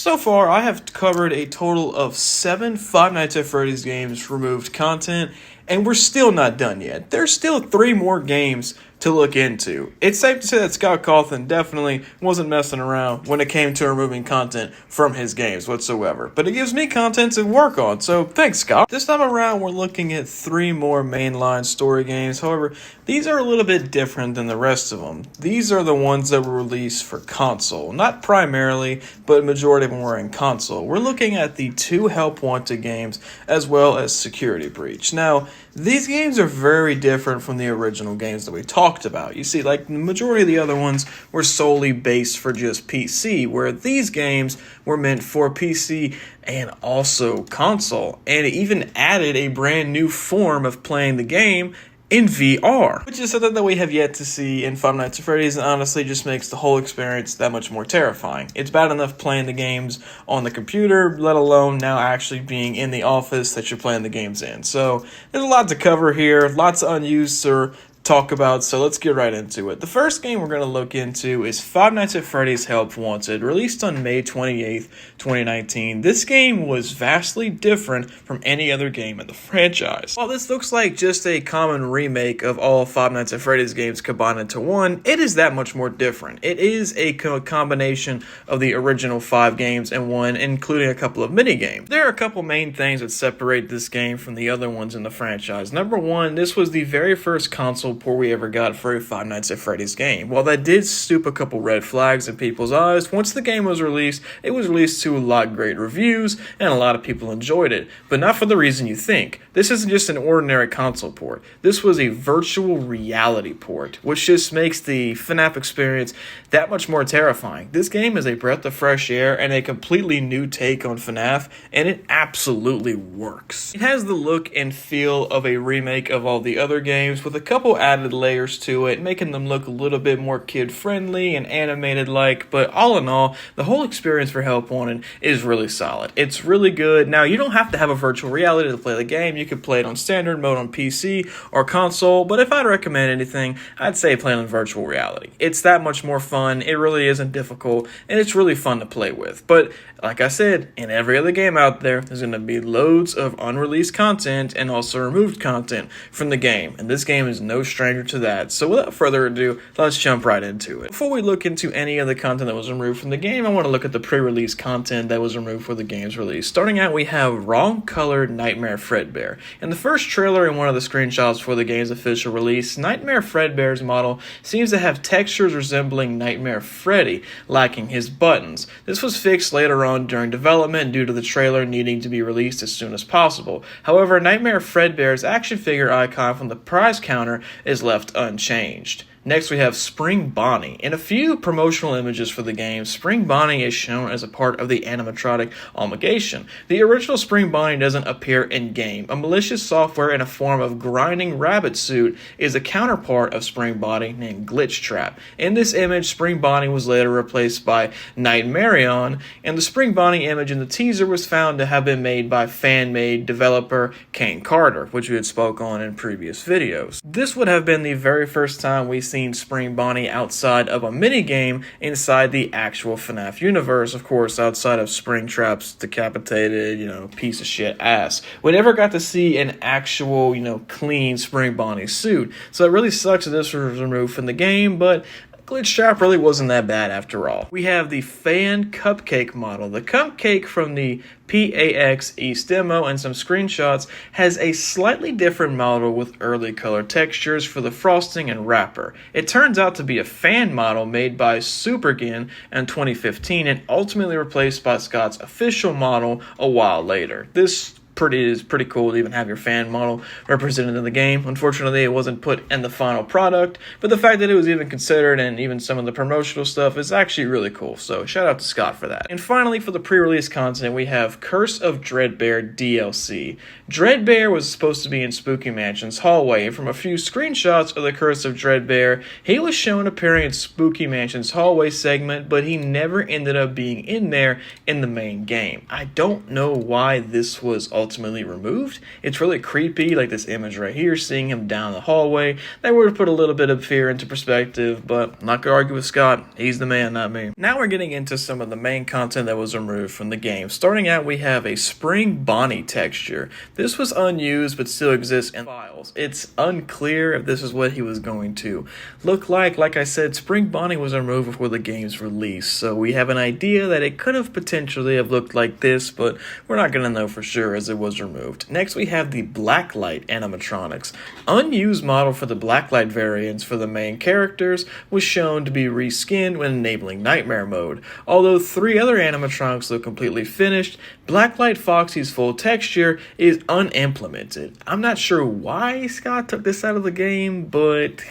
So far, I have covered a total of 7 Five Nights at Freddy's games removed content, and we're still not done yet. There's still 3 more games to look into. It's safe to say that Scott Cawthon definitely wasn't messing around when it came to removing content from his games whatsoever. But it gives me content to work on, so thanks, Scott. This time around, we're looking at 3 more mainline story games. However, these are a little bit different than the rest of them. These are the ones that were released for console. Not primarily, but majority of them were in console. We're looking at the 2 Help Wanted games as well as Security Breach. Now, these games are very different from the original games that we talked about. You see, like the majority of the other ones were solely based for just PC, where these games were meant for PC and also console, and it even added a brand new form of playing the game in VR, which is something that we have yet to see in Five Nights at Freddy's, and honestly just makes the whole experience that much more terrifying. It's bad enough playing the games on the computer, let alone now actually being in the office that you're playing the games in. So there's a lot to cover here, lots of unused or talk about, so let's get right into it. The first game we're going to look into is Five Nights at Freddy's Help Wanted, released on May 28th, 2019. This game was vastly different from any other game in the franchise. While this looks like just a common remake of all Five Nights at Freddy's games combined into one, it is that much more different. It is a combination of the original 5 games in one, including a couple of mini-games. There are a couple main things that separate this game from the other ones in the franchise. Number one, this was the very first console port we ever got for a Five Nights at Freddy's game. While that did stoop a couple red flags in people's eyes, once the game was released, it was released to a lot of great reviews, and a lot of people enjoyed it, but not for the reason you think. This isn't just an ordinary console port. This was a virtual reality port, which just makes the FNAF experience that much more terrifying. This game is a breath of fresh air and a completely new take on FNAF, and it absolutely works. It has the look and feel of a remake of all the other games, with a couple added layers to it, making them look a little bit more kid-friendly and animated-like, but all in all, the whole experience for Help Wanted is really solid. It's really good. Now, you don't have to have a virtual reality to play the game. You could play it on standard mode on PC or console, but if I'd recommend anything, I'd say play on virtual reality. It's that much more fun. It really isn't difficult, and it's really fun to play with. But like I said, in every other game out there, there's going to be loads of unreleased content and also removed content from the game, and this game is no stranger to that. So without further ado, let's jump right into it. Before we look into any of the content that was removed from the game, I want to look at the pre-release content that was removed for the game's release. Starting out, we have Wrong Colored Nightmare Fredbear. In the first trailer and one of the screenshots for the game's official release, Nightmare Fredbear's model seems to have textures resembling Nightmare Freddy, lacking his buttons. This was fixed later on during development due to the trailer needing to be released as soon as possible. However, Nightmare Fredbear's action figure icon from the prize counter is left unchanged. Next, we have Spring Bonnie. In a few promotional images for the game, Spring Bonnie is shown as a part of the animatronic Omegation. The original Spring Bonnie doesn't appear in-game. A malicious software in a form of grinding rabbit suit is a counterpart of Spring Bonnie named Glitch Trap. In this image, Spring Bonnie was later replaced by Nightmarion, and the Spring Bonnie image in the teaser was found to have been made by fan-made developer Kane Carter, which we had spoke on in previous videos. This would have been the very first time we seen Spring Bonnie outside of a minigame inside the actual FNAF universe, of course, outside of Springtrap's decapitated, piece of shit ass. We never got to see an actual, clean Spring Bonnie suit, so it really sucks that this was removed from the game, but Glitch Trap really wasn't that bad after all. We have the Fan Cupcake model. The cupcake from the PAX East demo and some screenshots has a slightly different model with early color textures for the frosting and wrapper. It turns out to be a fan model made by Supergin in 2015 and ultimately replaced by Scott's official model a while later. This is pretty cool to even have your fan model represented in the game. Unfortunately, it wasn't put in the final product, but the fact that it was even considered and even some of the promotional stuff is actually really cool, so shout out to Scott for that. And finally, for the pre-release content, we have Curse of Dreadbear DLC. Dreadbear was supposed to be in Spooky Mansion's hallway, and from a few screenshots of the Curse of Dreadbear, he was shown appearing in Spooky Mansion's hallway segment, but he never ended up being in there in the main game. I don't know why this was ultimately removed. It's really creepy, like this image right here, seeing him down the hallway. That would have put a little bit of fear into perspective, but I'm not going to argue with Scott. He's the man, not me. Now we're getting into some of the main content that was removed from the game. Starting out, we have a Spring Bonnie texture. This was unused, but still exists in files. It's unclear if this is what he was going to look like. Like I said, Spring Bonnie was removed before the game's release, so we have an idea that it could have potentially have looked like this, but we're not going to know for sure as it was removed. Next, we have the Blacklight animatronics. Unused model for the Blacklight variants for the main characters was shown to be reskinned when enabling Nightmare mode. Although 3 other animatronics look completely finished, Blacklight Foxy's full texture is unimplemented. I'm not sure why Scott took this out of the game, but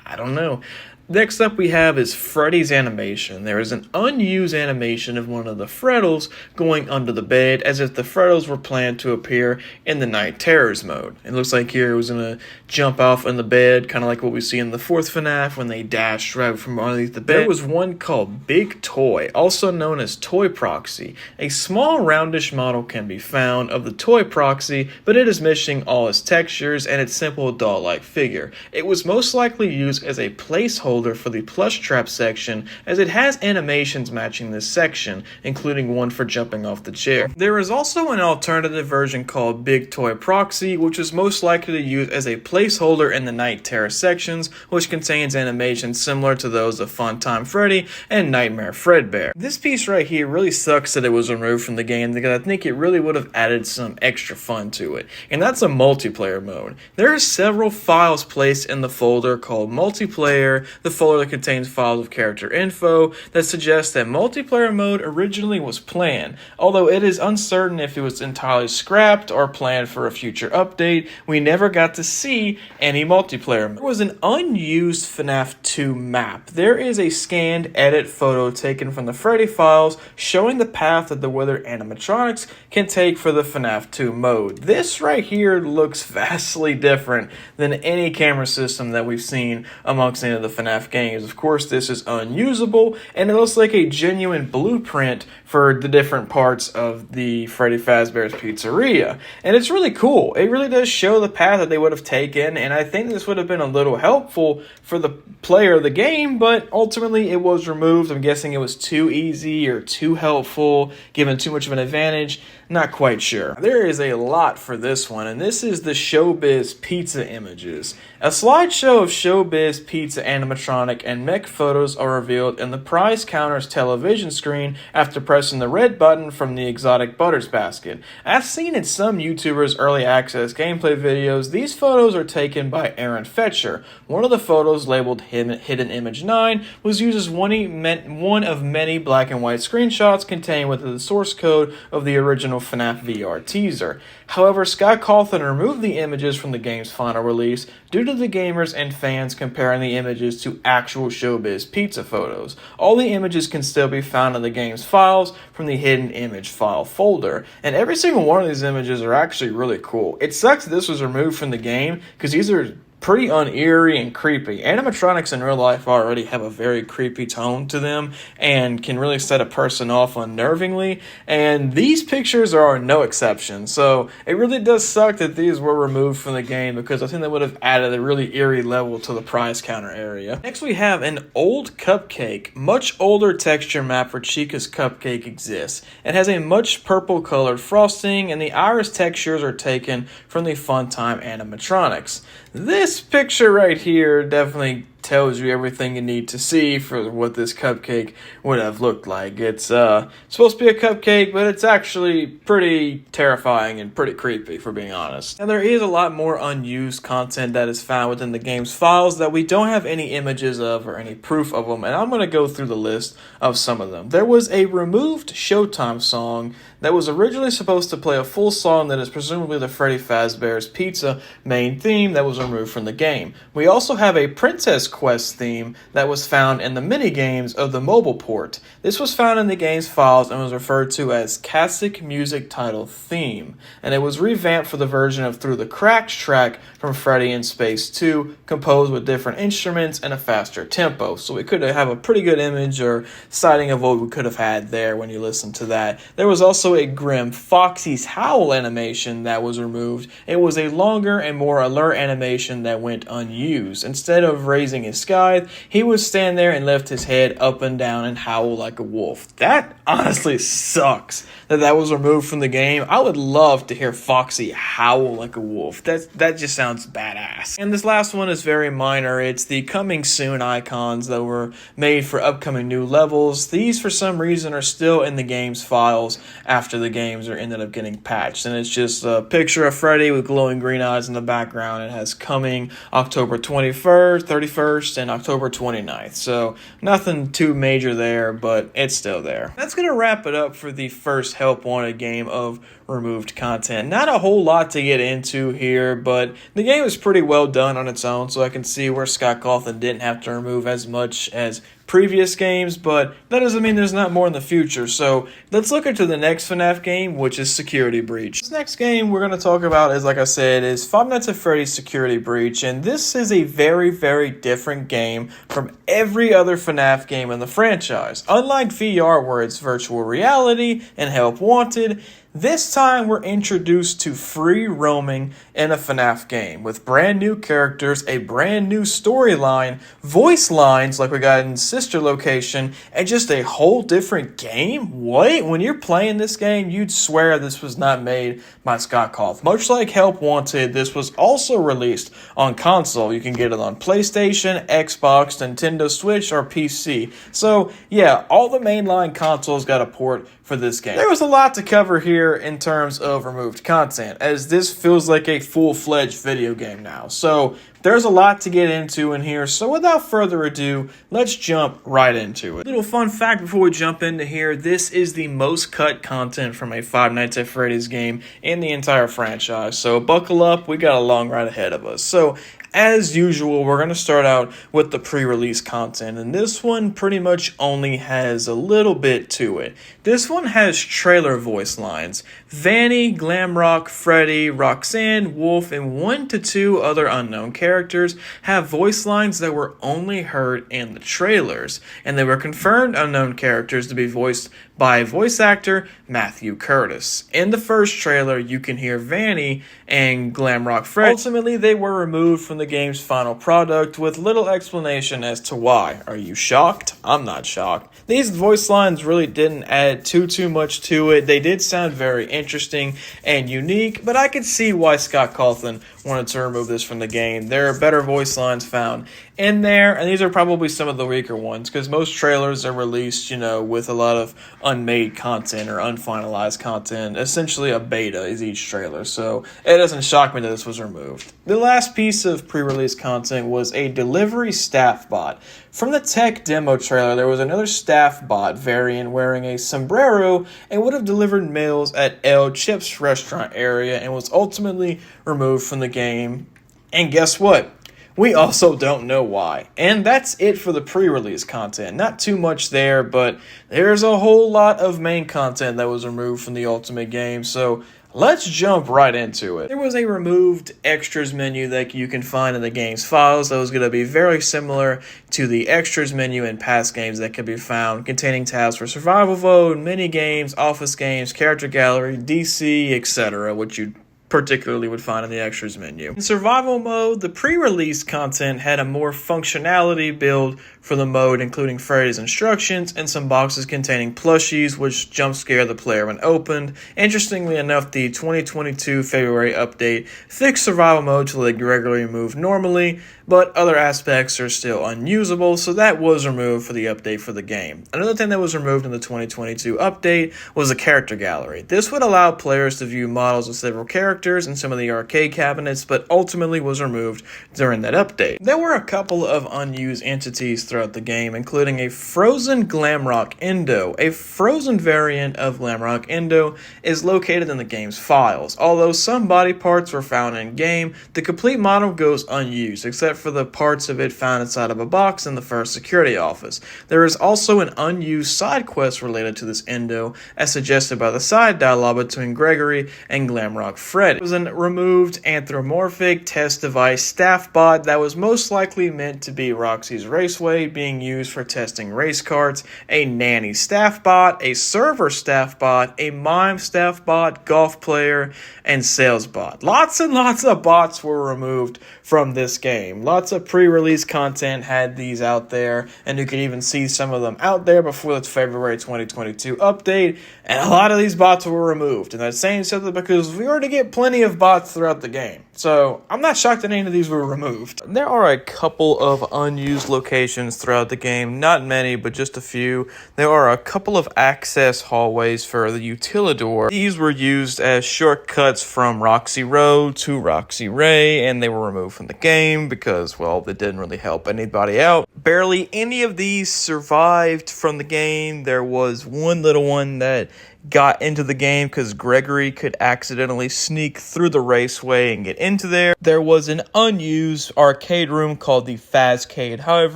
I don't know. Next up we have is Freddy's animation. There is an unused animation of one of the Freddles going under the bed as if the Freddles were planned to appear in the Night Terrors mode. It looks like here it was going to jump off in the bed, kind of like what we see in the 4th FNAF when they dash right from underneath the bed. There was one called Big Toy, also known as Toy Proxy. A small roundish model can be found of the Toy Proxy, but it is missing all its textures and its simple doll-like figure. It was most likely used as a placeholder for the plush trap section, as it has animations matching this section, including one for jumping off the chair. There is also an alternative version called Big Toy Proxy, which is most likely to use as a placeholder in the Night Terror sections, which contains animations similar to those of Funtime Freddy and Nightmare Fredbear. This piece right here really sucks that it was removed from the game, because I think it really would have added some extra fun to it, and that's a multiplayer mode. There are several files placed in the folder called Multiplayer, the folder that contains files of character info that suggests that multiplayer mode originally was planned. Although it is uncertain if it was entirely scrapped or planned for a future update, we never got to see any multiplayer mode. There was an unused FNAF 2 map. There is a scanned edit photo taken from the Freddy files showing the path that the Wither animatronics can take for the FNAF 2 mode. This right here looks vastly different than any camera system that we've seen amongst any of the FNAF games. Of course, this is unusable, and it looks like a genuine blueprint for the different parts of the Freddy Fazbear's Pizzeria. And it's really cool. It really does show the path that they would have taken, and I think this would have been a little helpful for the player of the game, but ultimately it was removed. I'm guessing it was too easy or too helpful, given too much of an advantage. Not quite sure. There is a lot for this one, and this is the Showbiz Pizza images. A slideshow of Showbiz Pizza animatronic and mech photos are revealed in the prize counter's television screen after pressing the red button from the Exotic Butters basket. As seen in some YouTubers' early access gameplay videos, these photos are taken by Aaron Fetcher. One of the photos, labeled Hidden Image 9, was used as one of many black and white screenshots contained within the source code of the original FNAF VR teaser. However, Scott Cawthon removed the images from the game's final release due to the gamers and fans comparing the images to actual Showbiz Pizza photos. All the images can still be found in the game's files from the hidden image file folder, and every single one of these images are actually really cool. It sucks that this was removed from the game, because these are pretty uneery and creepy. Animatronics in real life already have a very creepy tone to them and can really set a person off unnervingly, and these pictures are no exception. So it really does suck that these were removed from the game, because I think they would have added a really eerie level to the prize counter area. Next we have an old cupcake. Much older texture map for Chica's cupcake exists. It has a much purple colored frosting, and the iris textures are taken from the Funtime animatronics. This picture right here definitely tells you everything you need to see for what this cupcake would have looked like. It's supposed to be a cupcake, but it's actually pretty terrifying and pretty creepy, for being honest. And there is a lot more unused content that is found within the game's files that we don't have any images of or any proof of them, and I'm going to go through the list of some of them. There was a removed Showtime song that was originally supposed to play a full song that is presumably the Freddy Fazbear's Pizza main theme that was removed from the game. We also have a princess quest theme that was found in the minigames of the mobile port. This was found in the game's files and was referred to as Classic Music Title Theme, and it was revamped for the version of Through the Cracks track from Freddy in Space 2, composed with different instruments and a faster tempo. So we could have a pretty good image or sighting of what we could have had there when you listen to that. There was also a grim Foxy's Howl animation that was removed. It was a longer and more alert animation that went unused. Instead of raising his scythe, he would stand there and lift his head up and down and howl like a wolf. That honestly sucks that was removed from the game. I would love to hear Foxy howl like a wolf. That just sounds badass. And this last one is very minor. It's the coming soon icons that were made for upcoming new levels. These for some reason are still in the game's files after the games are ended up getting patched. And it's just a picture of Freddy with glowing green eyes in the background. It has coming October 21st, 31st, and October 29th. So nothing too major there, but it's still there. That's going to wrap it up for the first Help Wanted game of removed content. Not a whole lot to get into here, but the game is pretty well done on its own, so I can see where Scott Cawthon didn't have to remove as much as previous games, but that doesn't mean there's not more in the future. So let's look into the next FNAF game, which is Security Breach. This next game we're going to talk about is, like I said, is Five Nights at Freddy's Security Breach, and this is a very, very different game from every other FNAF game in the franchise. Unlike VR, where it's virtual reality and Help Wanted, this time we're introduced to free roaming in a FNAF game with brand new characters, a brand new storyline, voice lines like we got in Sister Location, and just a whole different game? What? When you're playing this game, you'd swear this was not made by Scott Cawthon. Much like Help Wanted, this was also released on console. You can get it on PlayStation, Xbox, Nintendo Switch, or PC. So yeah, all the mainline consoles got a port for this game. There was a lot to cover here in terms of removed content, as this feels like a full-fledged video game now. So there's a lot to get into in here, so without further ado, let's jump right into it. Little fun fact before we jump into here, this is the most cut content from a Five Nights at Freddy's game in the entire franchise, so buckle up, we got a long ride ahead of us. So as usual, we're going to start out with the pre-release content, and this one pretty much only has a little bit to it. This one has trailer voice lines. Vanny, Glamrock, Freddy, Roxanne, Wolf, and 1 to 2 other unknown characters have voice lines that were only heard in the trailers, and they were confirmed unknown characters to be voiced by voice actor Matthew Curtis. In the first trailer, you can hear Vanny and Glamrock Freddy. Ultimately, they were removed from the game's final product with little explanation as to why. Are you shocked? I'm not shocked. These voice lines really didn't add too much to it. They did sound very interesting and unique, but I could see why Scott Cawthon wanted to remove this from the game. There are better voice lines found in there, and these are probably some of the weaker ones, because most trailers are released, with a lot of unmade content or unfinalized content. Essentially a beta is each trailer, so it doesn't shock me that this was removed. The last piece of pre-release content was a delivery staff bot. From the tech demo trailer, there was another staff bot variant wearing a sombrero and would have delivered meals at El Chip's restaurant area and was ultimately removed from the game. And guess what? We also don't know why. And that's it for the pre-release content. Not too much there, but there's a whole lot of main content that was removed from the Ultimate game, so let's jump right into it. There was a removed extras menu that you can find in the game's files that was going to be very similar to the extras menu in past games that could be found, containing tabs for survival mode, mini games, office games, character gallery, DC, etc., which you particularly would find in the extras menu. In survival mode, the pre-release content had a more functionality build for the mode, including Freddy's instructions and some boxes containing plushies which jump scare the player when opened. Interestingly enough, the 2022 February update fixed survival mode to let it regularly move normally, but other aspects are still unusable, so that was removed for the update for the game. Another thing that was removed in the 2022 update was the character gallery. This would allow players to view models of several characters in some of the arcade cabinets, but ultimately was removed during that update. There were a couple of unused entities throughout the game, including a frozen Glamrock Endo. A frozen variant of Glamrock Endo is located in the game's files. Although some body parts were found in-game, the complete model goes unused, except for the parts of it found inside of a box in the first security office. There is also an unused side quest related to this Endo, as suggested by the side dialogue between Gregory and Glamrock Freddy. It was a removed anthropomorphic test device staff bot that was most likely meant to be Roxy's Raceway, being used for testing race carts, a nanny staff bot, a server staff bot, a mime staff bot, golf player, and sales bot. Lots and lots of bots were removed from this game. Lots of pre-release content had these out there, and you could even see some of them out there before the February 2022 update, and a lot of these bots were removed. And that's saying something because we already get plenty of bots throughout the game. So I'm not shocked that any of these were removed. There are a couple of unused locations throughout the game, not many, but just a few. There are a couple of access hallways for the Utilidor. These were used as shortcuts from Roxy Road to Roxy Ray, and they were removed from the game because, well, they didn't really help anybody out. Barely any of these survived from the game. There was one little one that got into the game because Gregory could accidentally sneak through the raceway and get into there. There was an unused arcade room called the Fazcade Hive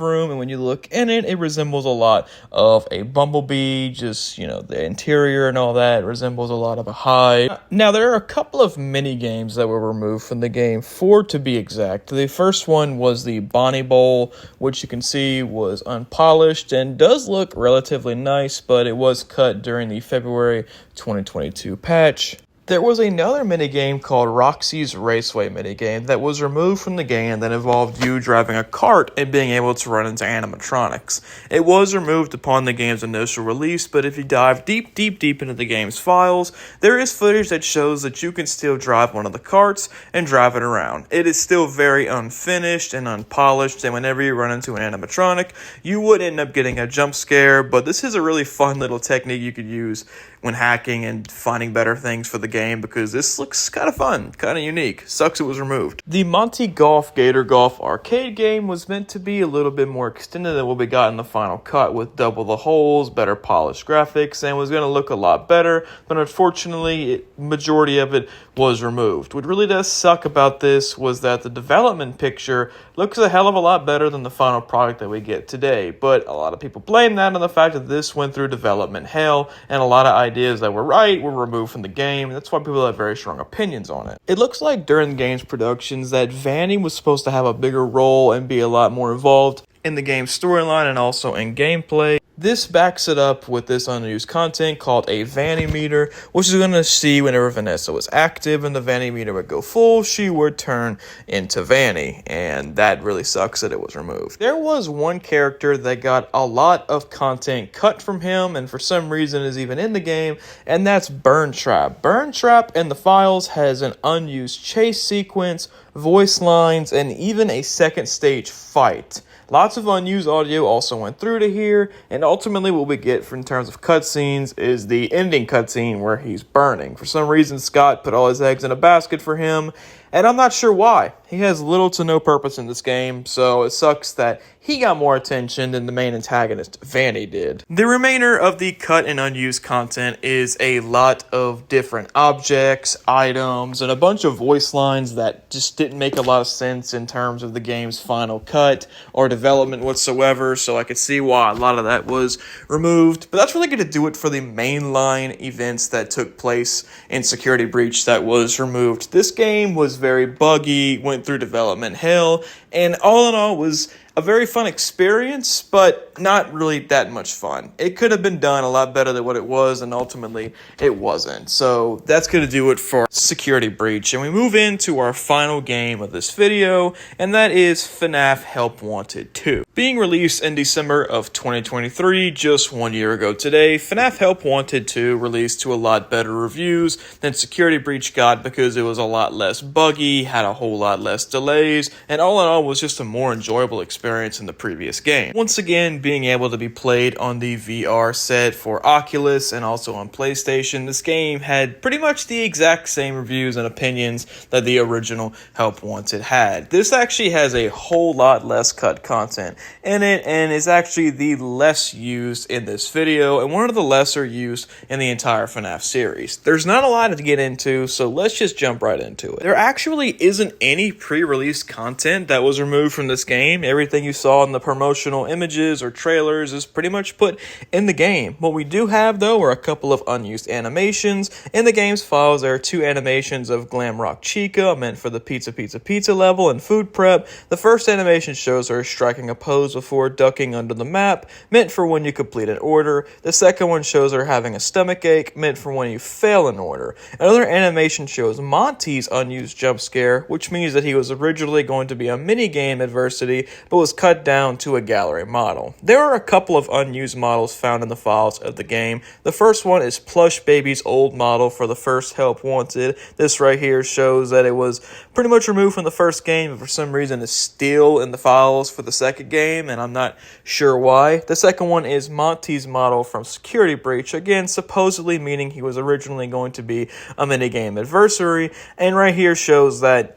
Room, and when you look in it, it resembles a lot of a Bumblebee, just, you know, the interior and all that resembles a lot of a hive. Now, there are a couple of mini games that were removed from the game, 4 to be exact. The first one was the Bonnie Bowl, which you can see was unpolished and does look relatively nice, but it was cut during the February 2022 patch. There was another minigame called Roxy's Raceway minigame that was removed from the game that involved you driving a cart and being able to run into animatronics. It was removed upon the game's initial release, but if you dive deep into the game's files, there is footage that shows that you can still drive one of the carts and drive it around. It is still very unfinished and unpolished, and whenever you run into an animatronic, you would end up getting a jump scare, but this is a really fun little technique you could use when hacking and finding better things for the game, because this looks kind of fun, kind of unique. Sucks it was removed. The Monty Golf Gator Golf arcade game was meant to be a little bit more extended than what we got in the final cut, with double the holes, better polished graphics, and was going to look a lot better, but unfortunately, majority of it was removed. What really does suck about this was that the development picture looks a hell of a lot better than the final product that we get today, but a lot of people blame that on the fact that this went through development hell, and a lot of ideas that were right were removed from the game, and that's why people have very strong opinions on it. It looks like during the game's productions that Vanny was supposed to have a bigger role and be a lot more involved in the game's storyline and also in gameplay. This backs it up with this unused content called a Vanny meter, which is going to see whenever Vanessa was active and the Vanny meter would go full, she would turn into Vanny, and that really sucks that it was removed. There was one character that got a lot of content cut from him, and for some reason is even in the game, and that's Burn Trap. Burn Trap in the files has an unused chase sequence, voice lines, and even a second stage fight. Lots of unused audio also went through to here, and ultimately what we get in terms of cutscenes is the ending cutscene where he's burning. For some reason, Scott put all his eggs in a basket for him, and I'm not sure why. He has little to no purpose in this game, so it sucks that he got more attention than the main antagonist, Vanny, did. The remainder of the cut and unused content is a lot of different objects, items, and a bunch of voice lines that just didn't make a lot of sense in terms of the game's final cut or development whatsoever, so I could see why a lot of that was removed. But that's really going to do it for the mainline events that took place in Security Breach that was removed. This game was very buggy, went through development hell, and all in all was a very fun experience, but not really that much fun. It could have been done a lot better than what it was, and ultimately it wasn't. So that's going to do it for Security Breach, and we move into our final game of this video, and that is FNAF Help Wanted 2. Being released in December of 2023, just 1 year ago today, FNAF Help Wanted 2 released to a lot better reviews than Security Breach got because it was a lot less buggy, had a whole lot less delays, and all in all was just a more enjoyable experience experience in the previous game. Once again, being able to be played on the VR set for Oculus and also on PlayStation, this game had pretty much the exact same reviews and opinions that the original Help Wanted had. This actually has a whole lot less cut content in it and is actually the less used in this video and one of the lesser used in the entire FNAF series. There's not a lot to get into, so let's just jump right into it. There actually isn't any pre-release content that was removed from this game. Everything you saw in the promotional images or trailers is pretty much put in the game. What we do have, though, are a couple of unused animations. In the game's files, there are 2 animations of Glam Rock Chica, meant for the pizza level and food prep. The first animation shows her striking a pose before ducking under the map, meant for when you complete an order. The second one shows her having a stomach ache, meant for when you fail an order. Another animation shows Monty's unused jump scare, which means that he was originally going to be a minigame adversity, but was cut down to a gallery model. There are a couple of unused models found in the files of the game. The first one is Plush Baby's old model for the first Help Wanted. This right here shows that it was pretty much removed from the first game, but for some reason is still in the files for the second game, and I'm not sure why. The second one is Monty's model from Security Breach, again supposedly meaning he was originally going to be a minigame adversary, and right here shows that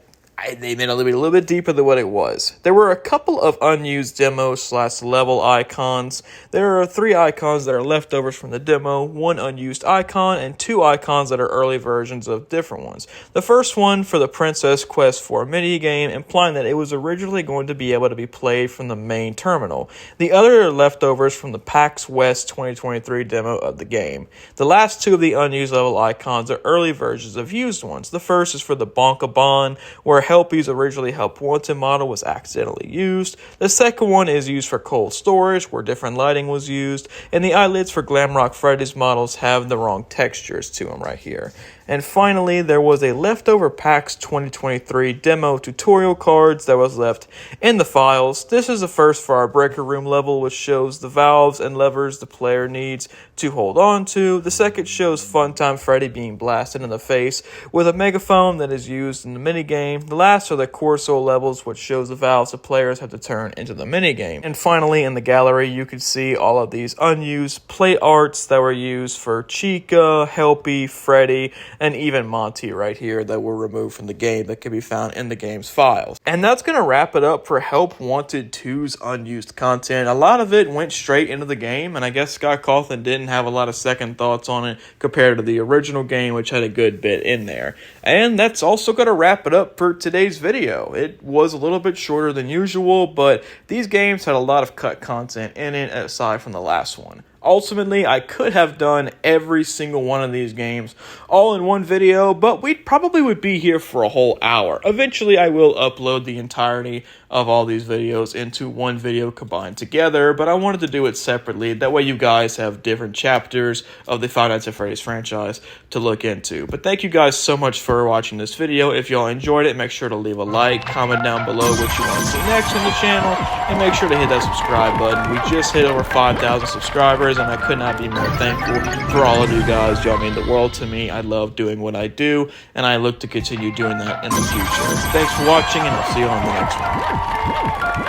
they made it a little bit deeper than what it was. There were a couple of unused demo/level icons. There are 3 icons that are leftovers from the demo, 1 unused icon, and 2 icons that are early versions of different ones. The first one for the Princess Quest 4 minigame, implying that it was originally going to be able to be played from the main terminal. The other are leftovers from the PAX West 2023 demo of the game. The last 2 of the unused level icons are early versions of used ones. The first is for the Bonka Bon, where Helpy's originally Help Wanted model was accidentally used. The second one is used for cold storage, where different lighting was used, and the eyelids for Glamrock Freddy's models have the wrong textures to them right here. And finally, there was a leftover PAX 2023 demo tutorial cards that was left in the files. This is the first for our breaker room level, which shows the valves and levers the player needs to hold on to. The second shows Funtime Freddy being blasted in the face with a megaphone that is used in the minigame. The last are the Corso levels, which shows the valves the players have to turn into the minigame. And finally, in the gallery, you can see all of these unused plate arts that were used for Chica, Helpy, Freddy, and even Monty right here that were removed from the game that can be found in the game's files. And that's going to wrap it up for Help Wanted 2's unused content. A lot of it went straight into the game, and I guess Scott Cawthon didn't have a lot of second thoughts on it compared to the original game, which had a good bit in there. And that's also going to wrap it up for today's video. It was a little bit shorter than usual, but these games had a lot of cut content in it aside from the last one. Ultimately, I could have done every single one of these games all in one video, but we probably would be here for a whole hour. Eventually, I will upload the entirety of all these videos into one video combined together, but I wanted to do it separately. That way you guys have different chapters of the Five Nights at Freddy's franchise to look into. But thank you guys so much for watching this video. If y'all enjoyed it, make sure to leave a like, comment down below what you want to see next on the channel, and make sure to hit that subscribe button. We just hit over 5,000 subscribers, and I could not be more thankful for all of you guys. Y'all mean the world to me. I love doing what I do, and I look to continue doing that in the future. Thanks for watching, and I'll see you on the next one.